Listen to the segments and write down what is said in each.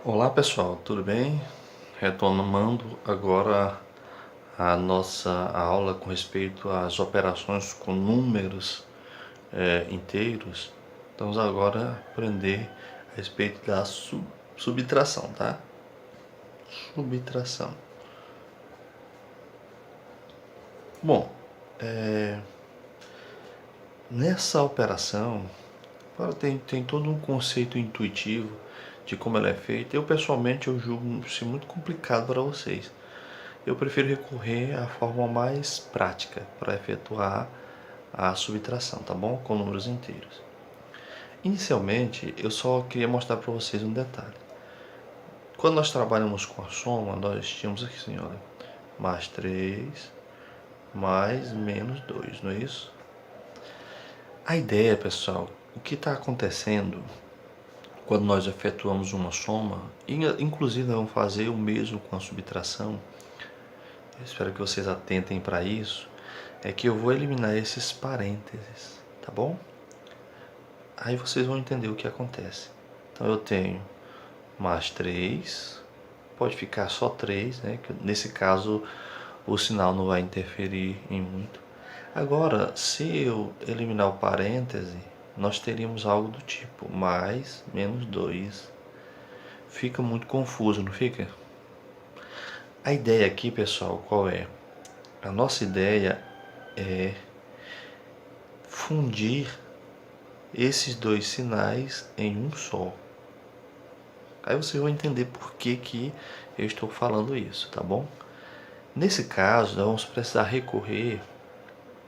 Olá pessoal, tudo bem? Retomando agora a nossa aula com respeito às operações com números inteiros. Vamos agora aprender a respeito da subtração, tá? Subtração. Bom, nessa operação, agora tem todo um conceito intuitivo de como ela é feita. Eu pessoalmente julgo ser muito complicado para vocês. Eu prefiro recorrer à forma mais prática para efetuar a subtração, tá bom? Com números inteiros. Inicialmente, eu só queria mostrar para vocês um detalhe. Quando nós trabalhamos com a soma, nós tínhamos aqui assim, olha, mais 3 mais menos 2, não é isso? A ideia, pessoal, o que está acontecendo quando nós efetuamos uma soma, e inclusive vamos fazer o mesmo com a subtração, eu espero que vocês atentem para isso, é que eu vou eliminar esses parênteses, tá bom? Aí vocês vão entender o que acontece. Então eu tenho mais 3, pode ficar só 3, né? Que nesse caso o sinal não vai interferir em muito. Agora, se eu eliminar o parêntese, nós teríamos algo do tipo mais menos 2. Fica muito confuso, não fica? A ideia aqui, pessoal, qual é? A nossa ideia é fundir esses dois sinais em um só. Aí vocês vão entender por que eu estou falando isso, tá bom? Nesse caso, nós vamos precisar recorrer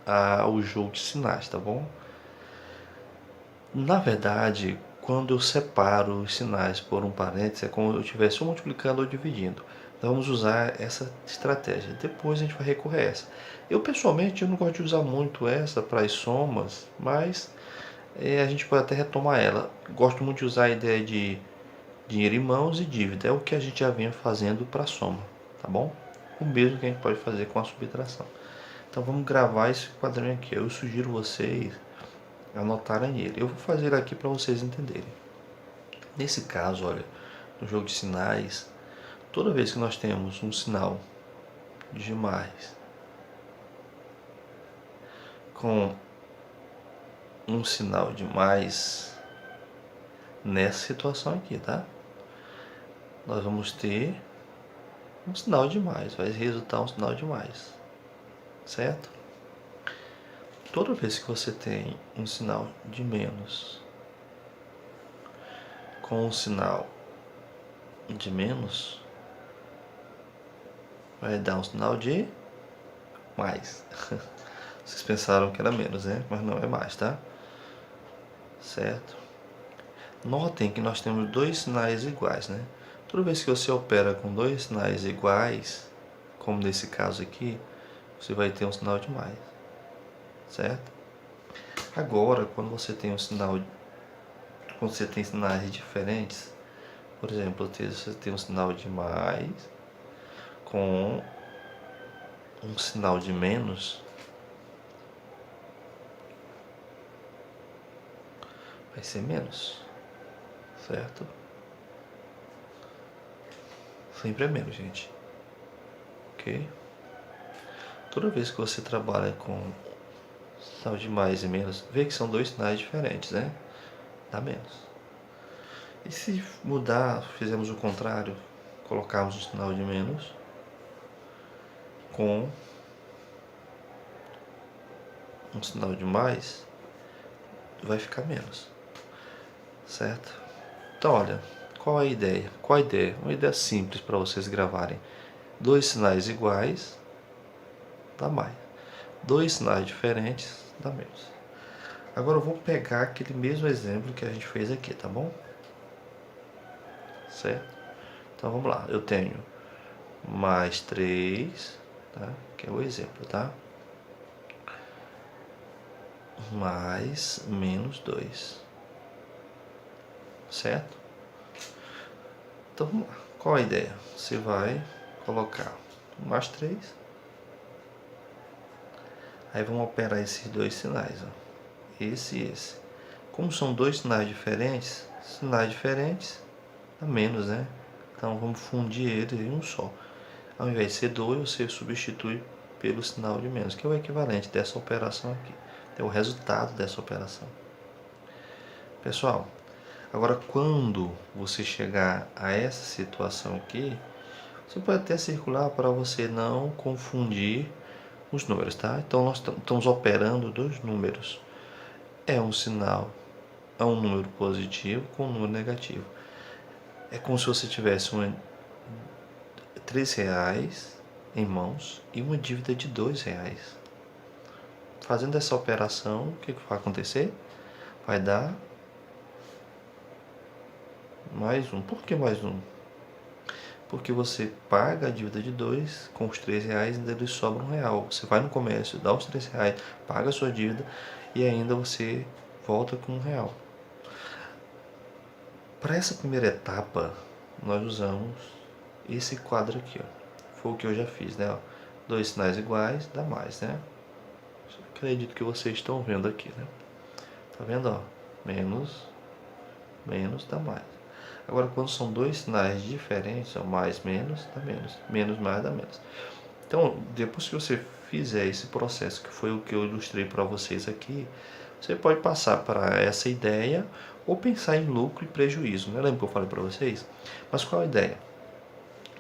ao jogo de sinais, tá bom? Na verdade, quando eu separo os sinais por um parênteses, é como se eu estivesse multiplicando ou dividindo. Nós vamos usar essa estratégia. Depois a gente vai recorrer a essa. Eu, pessoalmente, eu não gosto de usar muito essa para as somas, mas a gente pode até retomar ela. Gosto muito de usar a ideia de dinheiro em mãos e dívida. É o que a gente já vinha fazendo para a soma, tá bom? O mesmo que a gente pode fazer com a subtração. Então vamos gravar esse quadrinho aqui. Eu sugiro vocês anotarem ele. Eu vou fazer aqui para vocês entenderem. Nesse caso, olha, no jogo de sinais, toda vez que nós temos um sinal de mais com um sinal de mais nessa situação aqui, tá? Nós vamos ter um sinal de mais, vai resultar um sinal de mais, certo? Toda vez que você tem um sinal de menos com um sinal de menos, vai dar um sinal de mais. Vocês pensaram que era menos, né? Mas não, é mais, tá? Certo? Notem que nós temos dois sinais iguais, né? Toda vez que você opera com dois sinais iguais, como nesse caso aqui, você vai ter um sinal de mais, certo? Agora, quando você tem quando você tem sinais diferentes, por exemplo, você tem um sinal de mais com um sinal de menos, vai ser menos, certo? Sempre é menos, gente. Ok? Toda vez que você trabalha com sinal de mais e menos, vê que são dois sinais diferentes, né? Dá menos. E se mudar, fizermos o contrário, colocarmos o sinal de menos com um sinal de mais, vai ficar menos, certo? Então, olha, qual é a ideia? Qual a ideia? Uma ideia simples para vocês gravarem. Dois sinais iguais dá mais. Dois sinais diferentes dá menos. Agora eu vou pegar aquele mesmo exemplo que a gente fez aqui, tá bom? Certo? Então vamos lá. Eu tenho mais 3, tá? Que é o exemplo, tá? Mais menos 2. Certo? Então vamos lá. Qual a ideia? Você vai colocar mais 3. Aí vamos operar esses dois sinais, ó. Esse e esse. Como são dois sinais diferentes dá menos, né? Então vamos fundir eles em um só. Ao invés de ser 2, você substitui pelo sinal de menos, que é o equivalente dessa operação aqui. É o resultado dessa operação. Pessoal, agora quando você chegar a essa situação aqui, você pode até circular para você não confundir os números, tá? Então nós estamos operando dois números. É um sinal, é um número positivo com um número negativo. É como se você tivesse R$ 3 em mãos e uma dívida de R$ 2. Fazendo essa operação, o que vai acontecer? Vai dar mais um. Por que mais um? Porque você paga a dívida de 2 com os R$ 3 e ainda lhe sobra R$ 1. Você vai no comércio, dá os R$ 3, paga a sua dívida e ainda você volta com R$ 1. Para essa primeira etapa, nós usamos esse quadro aqui, ó. Foi o que eu já fiz, né? Ó. Dois sinais iguais dá mais, né? Acredito que vocês estão vendo aqui, né? Tá vendo, ó? Menos, menos dá mais. Agora, quando são dois sinais diferentes, ó, mais, menos, dá menos. Menos, mais, dá menos. Então, depois que você fizer esse processo, que foi o que eu ilustrei para vocês aqui, você pode passar para essa ideia ou pensar em lucro e prejuízo. Né? Lembra que eu falei para vocês? Mas qual a ideia?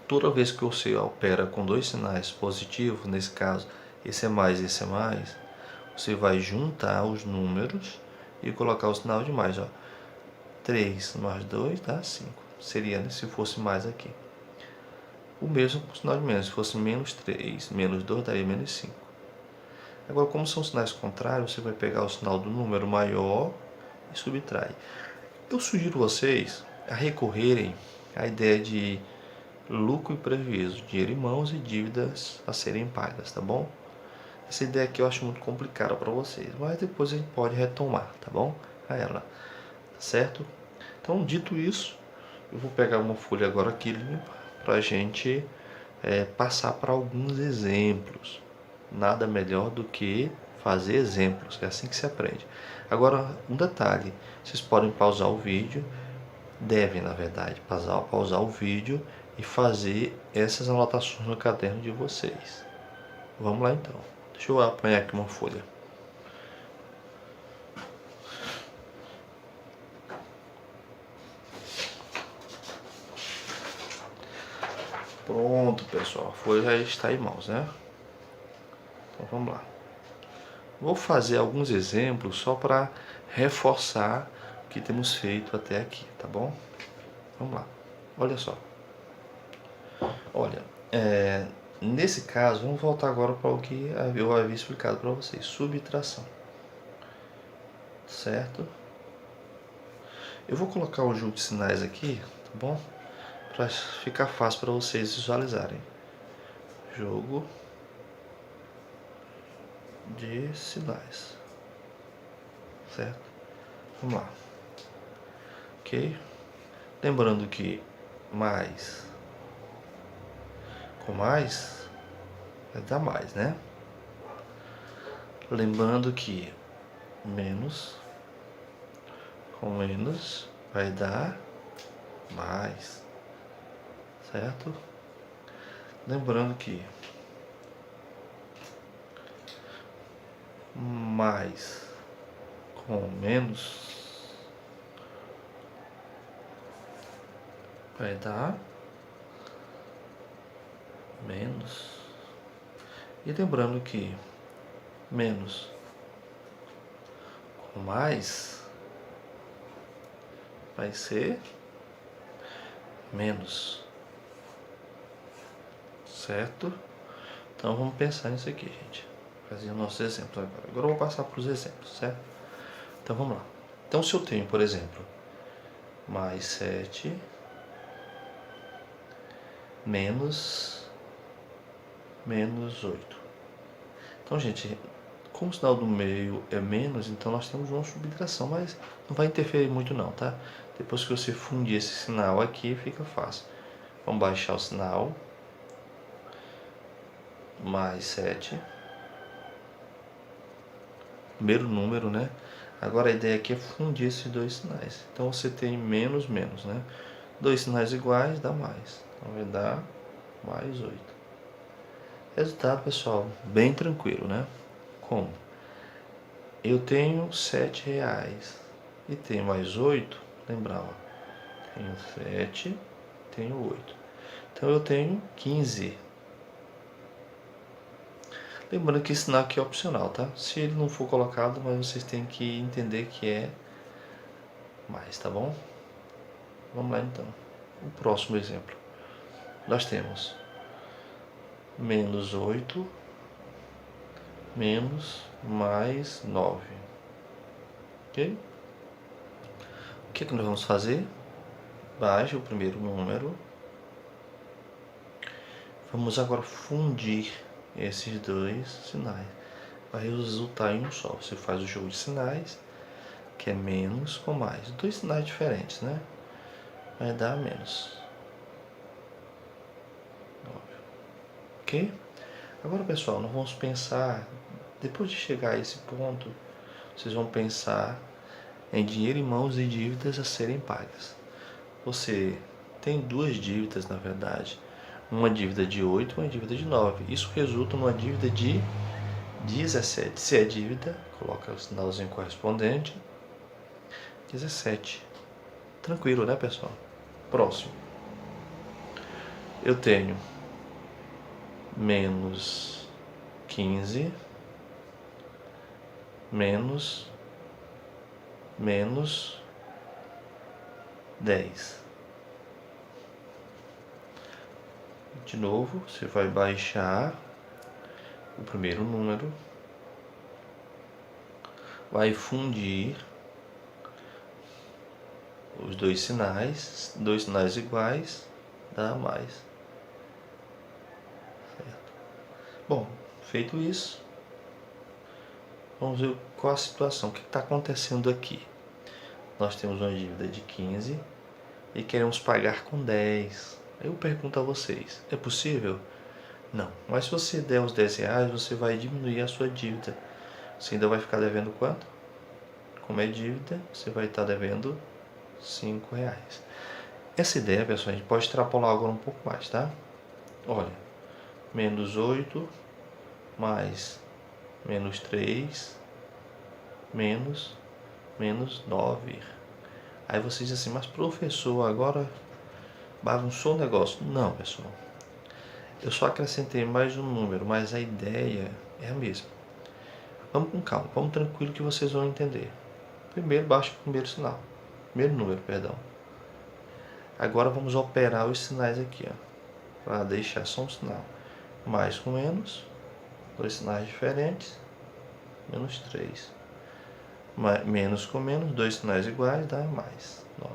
Toda vez que você opera com dois sinais positivos, nesse caso, esse é mais, esse é mais, você vai juntar os números e colocar o sinal de mais. Ó. 3 mais 2 dá 5. Seria, né, se fosse mais aqui. O mesmo com o sinal de menos. Se fosse menos 3, menos 2, daria menos 5. Agora, como são sinais contrários, você vai pegar o sinal do número maior e subtrai. Eu sugiro vocês a recorrerem à ideia de lucro e prejuízo, dinheiro em mãos e dívidas a serem pagas, tá bom? Essa ideia aqui eu acho muito complicada para vocês, mas depois a gente pode retomar, tá bom? A ela, tá certo? Então, dito isso, eu vou pegar uma folha agora aqui limpa para a gente passar para alguns exemplos. Nada melhor do que fazer exemplos, é assim que se aprende. Agora, um detalhe, vocês podem pausar o vídeo, devem, na verdade, pausar o vídeo e fazer essas anotações no caderno de vocês. Vamos lá então. Deixa eu apanhar aqui uma folha. Pronto, pessoal. A folha já está em mãos, né? Então vamos lá. Vou fazer alguns exemplos só para reforçar o que temos feito até aqui, tá bom? Vamos lá. Olha só. Olha, nesse caso, vamos voltar agora para o que eu havia explicado para vocês. Subtração. Certo? Eu vou colocar o jogo de sinais aqui, tá bom? Para ficar fácil para vocês visualizarem. Jogo de sinais. Certo? Vamos lá. Ok? Lembrando que mais com mais vai dar mais, né? Lembrando que menos com menos vai dar mais, certo? Lembrando que mais com menos vai dar menos. E lembrando que menos com mais vai ser menos, certo? Então vamos pensar nisso aqui, gente. Fazer nossos exemplos agora. Agora eu vou passar para os exemplos, certo? Então vamos lá. Então se eu tenho, por exemplo, mais 7 menos 8. Então, gente, como o sinal do meio é menos, então nós temos uma subtração, mas não vai interferir muito não, tá? Depois que você fundir esse sinal aqui, fica fácil. Vamos baixar o sinal. Mais 7. Primeiro número, né? Agora a ideia aqui é fundir esses dois sinais. Então você tem menos, menos, né? Dois sinais iguais dá mais. Então vai dar mais 8. Resultado, pessoal, bem tranquilo, né? Como? Eu tenho R$ 7 e tenho mais 8. Lembrar, ó, tenho 7, tenho 8. Então eu tenho 15. Lembrando que esse sinal aqui é opcional, tá? Se ele não for colocado, mas vocês têm que entender que é mais, tá bom? Vamos lá então. O próximo exemplo. Nós temos menos 8 menos mais 9. Ok? O que nós vamos fazer? Baixe o primeiro número. Vamos agora fundir esses dois sinais. Vai resultar em um só. Você faz o jogo de sinais, que é menos com mais. Dois sinais diferentes, né? Vai dar menos. Ok? Agora, pessoal, nós vamos pensar, depois de chegar a esse ponto, vocês vão pensar em dinheiro em mãos e dívidas a serem pagas. Você tem duas dívidas, na verdade. Uma dívida de 8 e uma dívida de 9. Isso resulta numa dívida de 17. Se é dívida, coloca o sinalzinho correspondente. 17. Tranquilo, né, pessoal? Próximo. Eu tenho menos 15 menos 10. De novo, você vai baixar o primeiro número, vai fundir os dois sinais iguais, dá mais. Certo. Bom, feito isso, vamos ver qual a situação, o que está acontecendo aqui. Nós temos uma dívida de 15 e queremos pagar com 10. Eu pergunto a vocês, é possível? Não, mas se você der os R$ 10, você vai diminuir a sua dívida. Você ainda vai ficar devendo quanto? Como é dívida, você vai estar devendo R$ 5. Essa ideia, pessoal, a gente pode extrapolar agora um pouco mais, tá? Olha, menos 8 mais menos 3 menos 9. Aí vocês dizem assim, mas professor, agora bagunçou o negócio. Não, pessoal. Eu só acrescentei mais um número, mas a ideia é a mesma. Vamos com calma, vamos tranquilo que vocês vão entender. Primeiro, baixa o primeiro sinal. Primeiro número, perdão. Agora vamos operar os sinais aqui, ó, para deixar só um sinal. Mais com menos, dois sinais diferentes, menos 3. Menos com menos, dois sinais iguais, dá mais 9.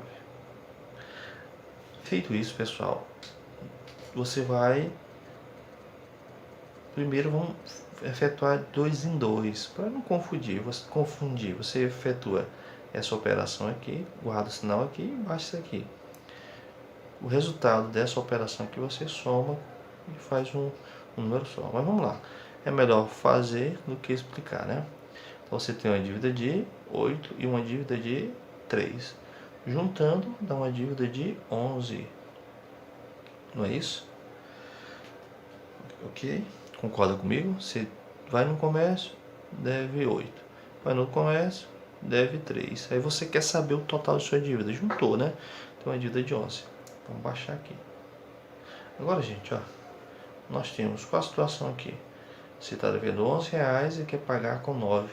Feito isso, pessoal, você vai... Primeiro vamos efetuar 2 em 2, para não confundir. Você efetua essa operação aqui, guarda o sinal aqui e baixa isso aqui. O resultado dessa operação aqui você soma e faz um número só. Mas vamos lá. É melhor fazer do que explicar, né? Então você tem uma dívida de 8 e uma dívida de 3. Juntando dá uma dívida de 11. Não é isso? Ok? Concorda comigo? Você vai no comércio, deve 8. Vai no comércio, deve 3. Aí você quer saber o total de sua dívida. Juntou, né? Tem uma dívida de 11. Vamos baixar aqui. Agora, gente, ó, nós temos qual a situação aqui? Você está devendo R$ 11 e quer pagar com 9.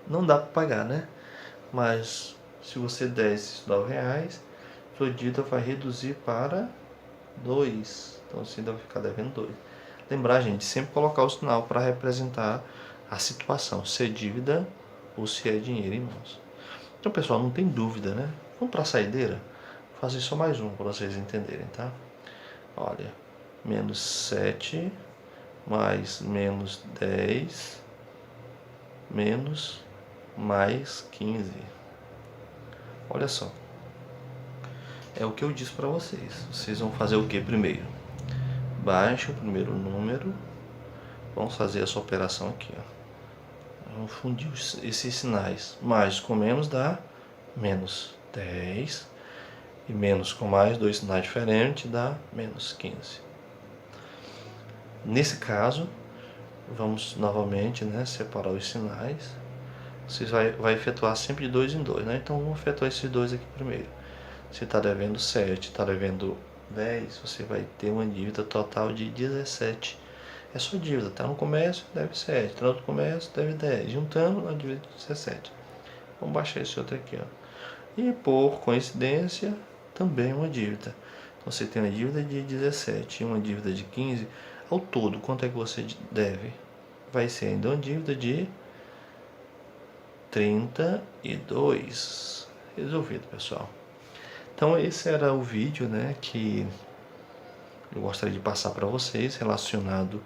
Não dá para pagar, né? Mas se você der esses R$ 9, sua dívida vai reduzir para 2. Então você ainda vai ficar devendo 2. Lembrar, gente, sempre colocar o sinal para representar a situação, se é dívida ou se é dinheiro em mãos. Então, pessoal, não tem dúvida, né? Vamos para a saideira? Vou fazer só mais um para vocês entenderem, tá? Olha, menos 7 mais menos 10 menos mais 15. Olha só. É o que eu disse para vocês. Vocês vão fazer o que primeiro? Baixa o primeiro número. Vamos fazer essa operação aqui, ó. Vamos fundir esses sinais. Mais com menos dá menos 10. E menos com mais, dois sinais diferentes, dá menos 15. Nesse caso, vamos novamente, né, separar os sinais. Você vai efetuar sempre de 2 em 2, né? Então vamos efetuar esses dois aqui primeiro. Se está devendo 7, está devendo 10, você vai ter uma dívida total de 17. É só dívida, tá no comércio, deve 7, tá no outro comércio, deve 10, juntando na dívida de 17. Vamos baixar esse outro aqui, ó. E por coincidência, também uma dívida. Então você tem uma dívida de 17 e uma dívida de 15. Ao todo, quanto é que você deve? Vai ser ainda uma dívida de 32. Resolvido, pessoal. Então esse era o vídeo, né, que eu gostaria de passar para vocês relacionado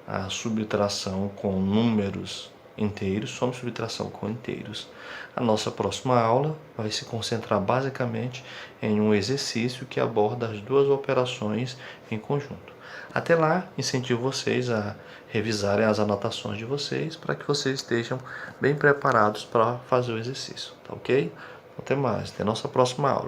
à subtração com números inteiros, soma e subtração com inteiros. A nossa próxima aula vai se concentrar basicamente em um exercício que aborda as duas operações em conjunto. Até lá, incentivo vocês a revisarem as anotações de vocês para que vocês estejam bem preparados para fazer o exercício, tá ok? Até mais, até a nossa próxima aula.